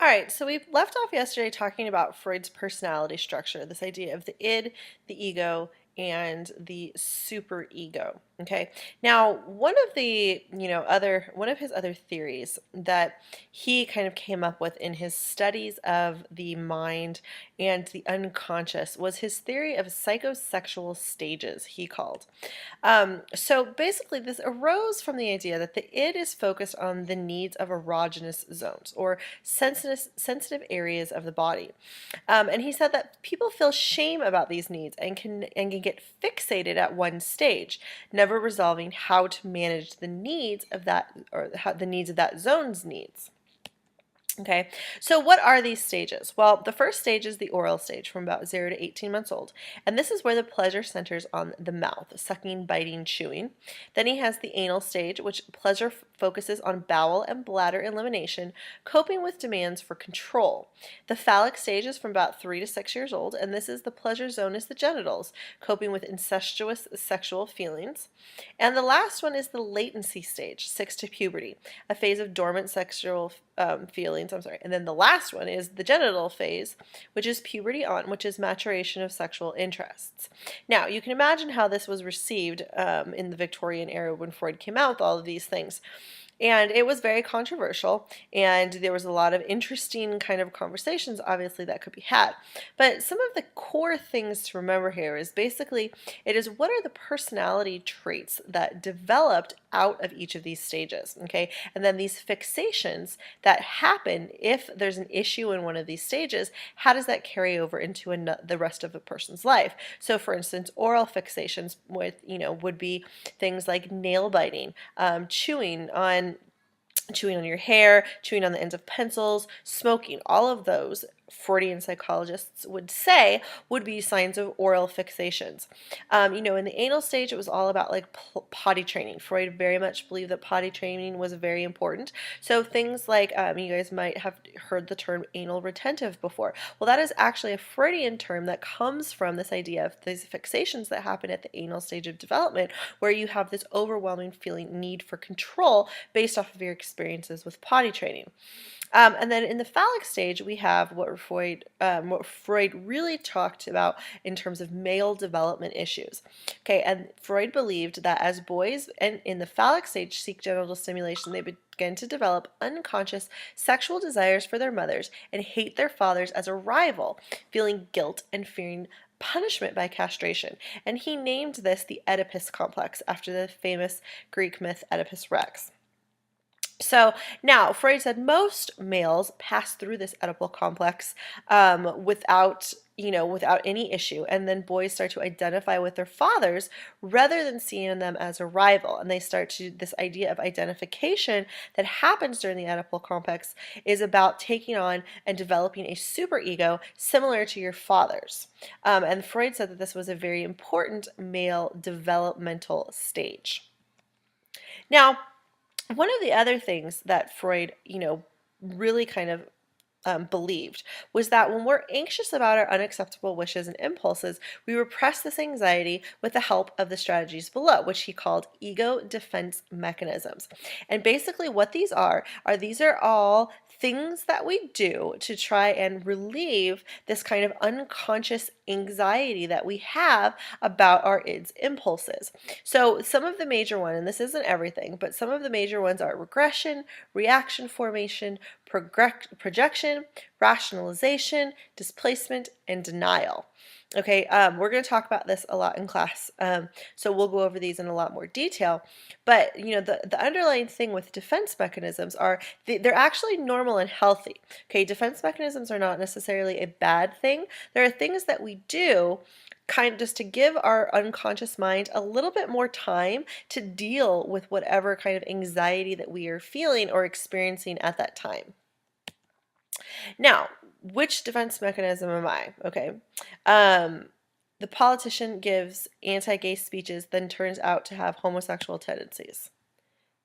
All right, so we left off yesterday talking about Freud's personality structure, this idea of the id, the ego, and the superego. Okay. Now, one of his other theories that he kind of came up with in his studies of the mind and the unconscious was his theory of psychosexual stages, he called. So basically, this arose from the idea that the id is focused on the needs of erogenous zones or sensitive areas of the body. And he said that people feel shame about these needs and can get fixated at one stage, never resolving how to manage the needs of that or how, the needs of that zone's needs. Okay, so what are these stages? Well, the first stage is the oral stage from about 0 to 18 months old. And this is where the pleasure centers on the mouth, sucking, biting, chewing. Then he has the anal stage, which pleasure focuses on bowel and bladder elimination, coping with demands for control. The phallic stage is from about 3 to 6 years old, and this is the pleasure zone is the genitals, coping with incestuous sexual feelings. And the last one is the latency stage, 6 to puberty, a phase of dormant sexual feelings. And then the last one is the genital phase, which is puberty on, which is maturation of sexual interests. Now, you can imagine how this was received in the Victorian era when Freud came out with all of these things. And it was very controversial, and there was a lot of interesting kind of conversations, obviously, that could be had. But some of the core things to remember here is basically it is what are the personality traits that developed out of each of these stages, okay? And then these fixations that happen if there's an issue in one of these stages, how does that carry over into the rest of a person's life? So, for instance, oral fixations would be things like nail biting, chewing on your hair, chewing on the ends of pencils, smoking, all of those Freudian psychologists would say would be signs of oral fixations. In the anal stage, it was all about like potty training. Freud very much believed that potty training was very important. So things like, you guys might have heard the term anal retentive before. Well, that is actually a Freudian term that comes from this idea of these fixations that happen at the anal stage of development, where you have this overwhelming feeling need for control based off of your experiences with potty training. And then in the phallic stage, we have what Freud really talked about in terms of male development issues. Okay, and Freud believed that as boys and in the phallic stage seek genital stimulation, they begin to develop unconscious sexual desires for their mothers and hate their fathers as a rival, feeling guilt and fearing punishment by castration. And he named this the Oedipus complex after the famous Greek myth Oedipus Rex. So now, Freud said most males pass through this Oedipal complex without any issue, and then boys start to identify with their fathers rather than seeing them as a rival, and they start to this idea of identification that happens during the Oedipal complex is about taking on and developing a superego similar to your father's. And Freud said that this was a very important male developmental stage. Now, one of the other things that Freud, really kind of believed was that when we're anxious about our unacceptable wishes and impulses, we repress this anxiety with the help of the strategies below, which he called ego defense mechanisms. And basically what these are these are all things that we do to try and relieve this kind of unconscious anxiety that we have about our id's impulses. So some of the major ones, and this isn't everything, but some of the major ones are regression, reaction formation, projection, rationalization, displacement, and denial. Okay, we're going to talk about this a lot in class, so we'll go over these in a lot more detail. But the underlying thing with defense mechanisms are they're actually normal and healthy. Okay, defense mechanisms are not necessarily a bad thing. There are things that we do kind of just to give our unconscious mind a little bit more time to deal with whatever kind of anxiety that we are feeling or experiencing at that time. Now, which defense mechanism am I? Okay. The politician gives anti-gay speeches, then turns out to have homosexual tendencies.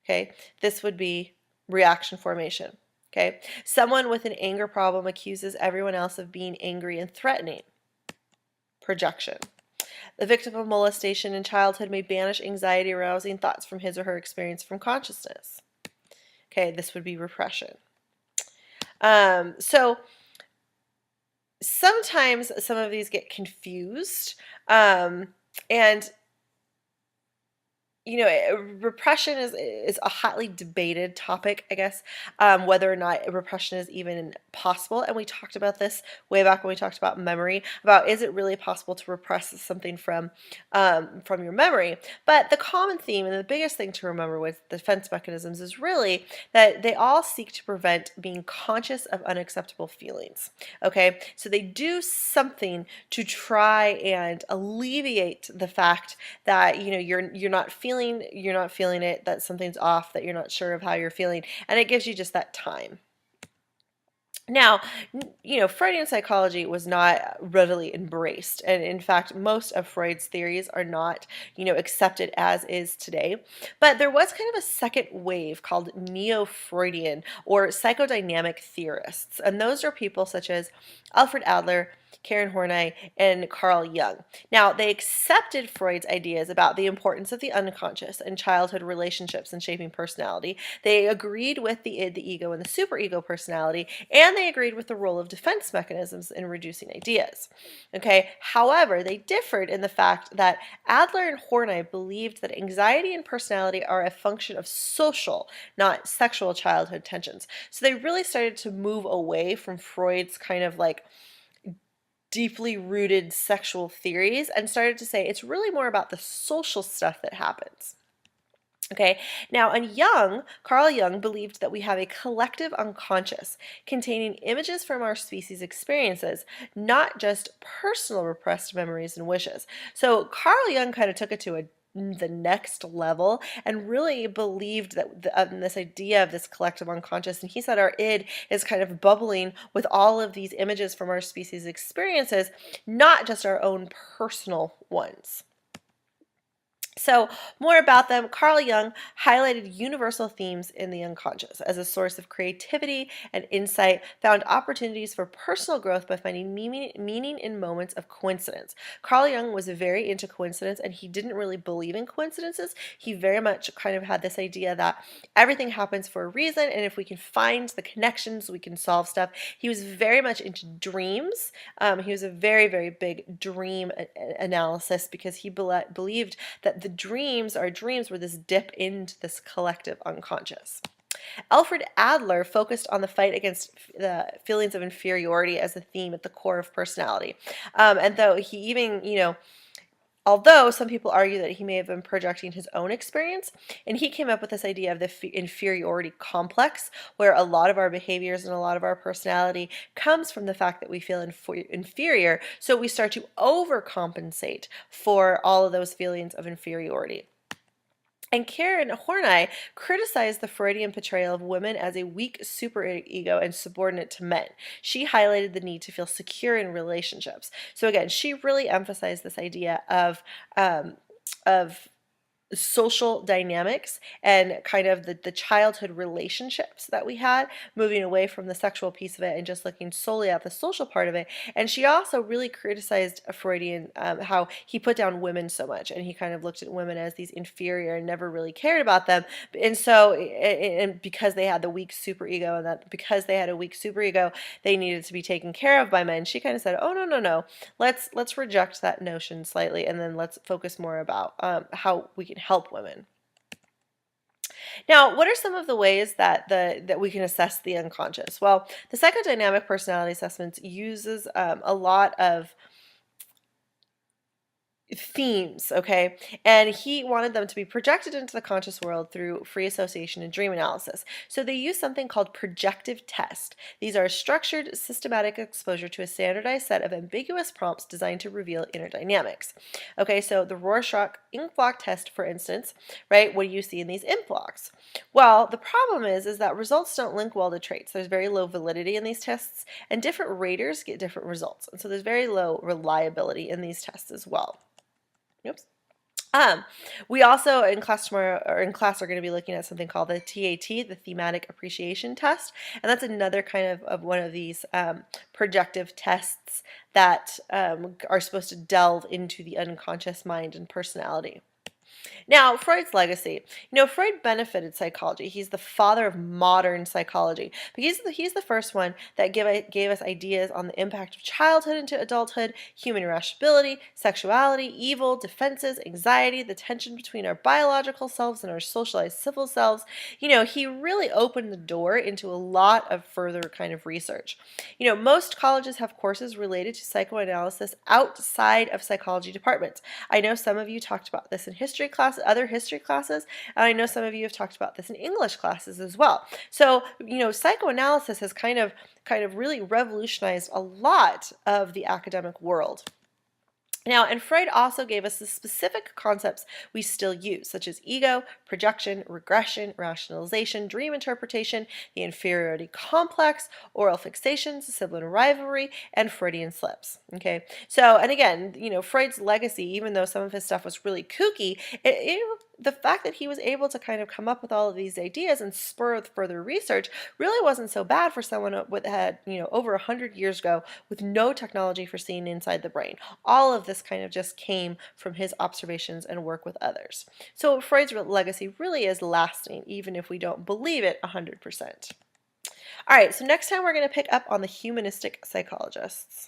Okay. This would be reaction formation. Okay. Someone with an anger problem accuses everyone else of being angry and threatening. Projection. The victim of molestation in childhood may banish anxiety-arousing thoughts from his or her experience from consciousness. Okay, this would be repression. So sometimes some of these get confused, and repression is a hotly debated topic, I guess, whether or not repression is even possible. And we talked about this way back when we talked about memory, about is it really possible to repress something from your memory? But the common theme and the biggest thing to remember with defense mechanisms is really that they all seek to prevent being conscious of unacceptable feelings. Okay, so they do something to try and alleviate the fact that you're not feeling it, that something's off, that you're not sure of how you're feeling, and it gives you just that time. Now, Freudian psychology was not readily embraced, and in fact, most of Freud's theories are not, accepted as is today. But there was kind of a second wave called Neo-Freudian or psychodynamic theorists, and those are people such as Alfred Adler, Karen Horney, and Carl Jung. Now, they accepted Freud's ideas about the importance of the unconscious and childhood relationships in shaping personality. They agreed with the id, the ego, and the superego personality, and they agreed with the role of defense mechanisms in reducing ideas. Okay, however, they differed in the fact that Adler and Horney believed that anxiety and personality are a function of social, not sexual childhood tensions. So they really started to move away from Freud's kind of like deeply rooted sexual theories and started to say it's really more about the social stuff that happens. Okay, now, and Carl Jung believed that we have a collective unconscious containing images from our species' experiences, not just personal repressed memories and wishes. So Carl Jung kind of took it to the next level and really believed that this idea of this collective unconscious, and he said our id is kind of bubbling with all of these images from our species' experiences, not just our own personal ones. So, more about them. Carl Jung highlighted universal themes in the unconscious as a source of creativity and insight, found opportunities for personal growth by finding meaning in moments of coincidence. Carl Jung was very into coincidence, and he didn't really believe in coincidences. He very much kind of had this idea that everything happens for a reason, and if we can find the connections, we can solve stuff. He was very much into dreams. He was a very, very big dream analysis because he believed that our dreams were this dip into this collective unconscious. Alfred Adler focused on the fight against the feelings of inferiority as a theme at the core of personality. And though he even, although some people argue that he may have been projecting his own experience, and he came up with this idea of the inferiority complex, where a lot of our behaviors and a lot of our personality comes from the fact that we feel inferior, so we start to overcompensate for all of those feelings of inferiority. And Karen Horney criticized the Freudian portrayal of women as a weak superego and subordinate to men. She highlighted the need to feel secure in relationships. So again, she really emphasized this idea of social dynamics and kind of the childhood relationships that we had, moving away from the sexual piece of it and just looking solely at the social part of it. And she also really criticized Freudian, how he put down women so much, and he kind of looked at women as these inferior and never really cared about them. And so, and because they had the weak superego, and that because they had a weak superego, they needed to be taken care of by men, she kind of said, oh, no, let's reject that notion slightly, and then let's focus more about how we can help women. Now, what are some of the ways that we can assess the unconscious? Well, the psychodynamic personality assessments uses a lot of themes, okay? And he wanted them to be projected into the conscious world through free association and dream analysis. So they use something called projective test. These are structured, systematic exposure to a standardized set of ambiguous prompts designed to reveal inner dynamics. Okay, so the Rorschach ink block test, for instance, right? What do you see in these ink blocks? Well, the problem is that results don't link well to traits. There's very low validity in these tests, and different raters get different results. And so there's very low reliability in these tests as well. Oops. We also in class tomorrow, or in class, are going to be looking at something called the TAT, the Thematic Appreciation Test, and that's another kind of one of these projective tests that are supposed to delve into the unconscious mind and personality. Now, Freud's legacy. Freud benefited psychology. He's the father of modern psychology. But he's the first one that gave us ideas on the impact of childhood into adulthood, human irascibility, sexuality, evil, defenses, anxiety, the tension between our biological selves and our socialized civil selves. He really opened the door into a lot of further kind of research. Most colleges have courses related to psychoanalysis outside of psychology departments. I know some of you talked about this in history class, other history classes, and I know some of you have talked about this in English classes as well. So, psychoanalysis has kind of really revolutionized a lot of the academic world. Now, and Freud also gave us the specific concepts we still use, such as ego, projection, regression, rationalization, dream interpretation, the inferiority complex, oral fixations, sibling rivalry, and Freudian slips. Okay, so, and again, Freud's legacy, even though some of his stuff was really kooky, the fact that he was able to kind of come up with all of these ideas and spur further research really wasn't so bad for someone that had, over 100 years ago with no technology for seeing inside the brain. All of this kind of just came from his observations and work with others. So Freud's legacy really is lasting, even if we don't believe it 100%. All right, so next time we're going to pick up on the humanistic psychologists.